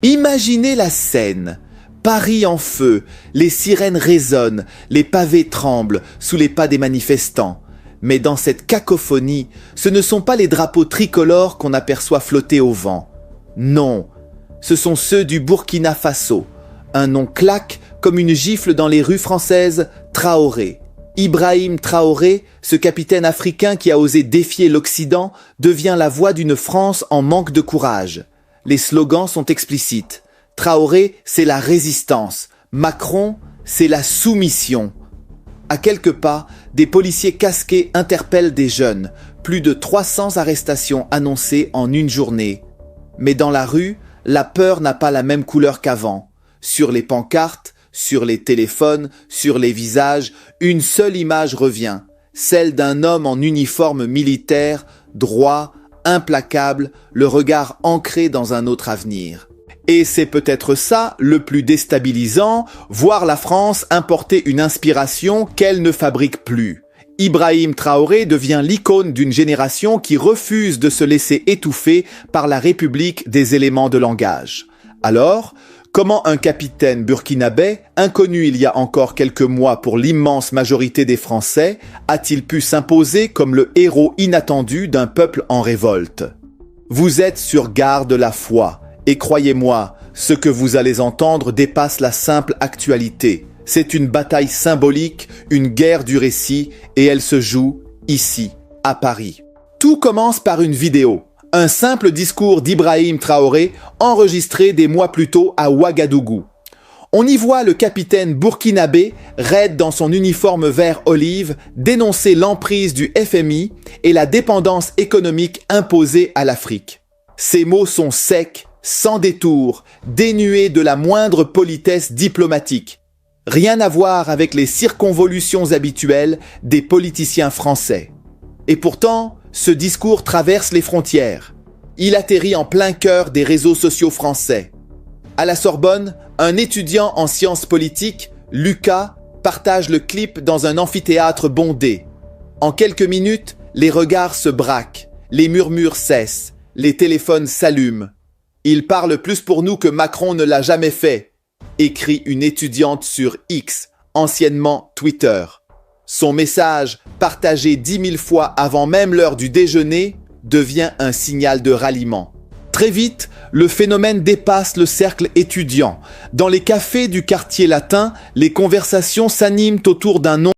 Imaginez la scène. Paris en feu, les sirènes résonnent, les pavés tremblent sous les pas des manifestants. Mais dans cette cacophonie, ce ne sont pas les drapeaux tricolores qu'on aperçoit flotter au vent. Non, ce sont ceux du Burkina Faso. Un nom claque comme une gifle dans les rues françaises, Traoré. Ibrahim Traoré, ce capitaine africain qui a osé défier l'Occident, devient la voix d'une France en manque de courage. Les slogans sont explicites. Traoré, c'est la résistance. Macron, c'est la soumission. À quelques pas, des policiers casqués interpellent des jeunes. Plus de 300 arrestations annoncées en une journée. Mais dans la rue, la peur n'a pas la même couleur qu'avant. Sur les pancartes, sur les téléphones, sur les visages, une seule image revient. Celle d'un homme en uniforme militaire, droit, implacable, le regard ancré dans un autre avenir. Et c'est peut-être ça le plus déstabilisant, voir la France importer une inspiration qu'elle ne fabrique plus. Ibrahim Traoré devient l'icône d'une génération qui refuse de se laisser étouffer par la République des éléments de langage. Alors, comment un capitaine burkinabé, inconnu il y a encore quelques mois pour l'immense majorité des Français, a-t-il pu s'imposer comme le héros inattendu d'un peuple en révolte? Vous êtes sur garde la foi, et croyez-moi, ce que vous allez entendre dépasse la simple actualité. C'est une bataille symbolique, une guerre du récit, et elle se joue ici, à Paris. Tout commence par une vidéo. Un simple discours d'Ibrahim Traoré enregistré des mois plus tôt à Ouagadougou. On y voit le capitaine burkinabé, raide dans son uniforme vert olive, dénoncer l'emprise du FMI et la dépendance économique imposée à l'Afrique. Ces mots sont secs, sans détour, dénués de la moindre politesse diplomatique. Rien à voir avec les circonvolutions habituelles des politiciens français. Et pourtant, ce discours traverse les frontières. Il atterrit en plein cœur des réseaux sociaux français. À la Sorbonne, un étudiant en sciences politiques, Lucas, partage le clip dans un amphithéâtre bondé. En quelques minutes, les regards se braquent, les murmures cessent, les téléphones s'allument. Il parle plus pour nous que Macron ne l'a jamais fait, écrit une étudiante sur X, anciennement Twitter. Son message, partagé 10 000 fois avant même l'heure du déjeuner, devient un signal de ralliement. Très vite, le phénomène dépasse le cercle étudiant. Dans les cafés du quartier latin, les conversations s'animent autour d'un nom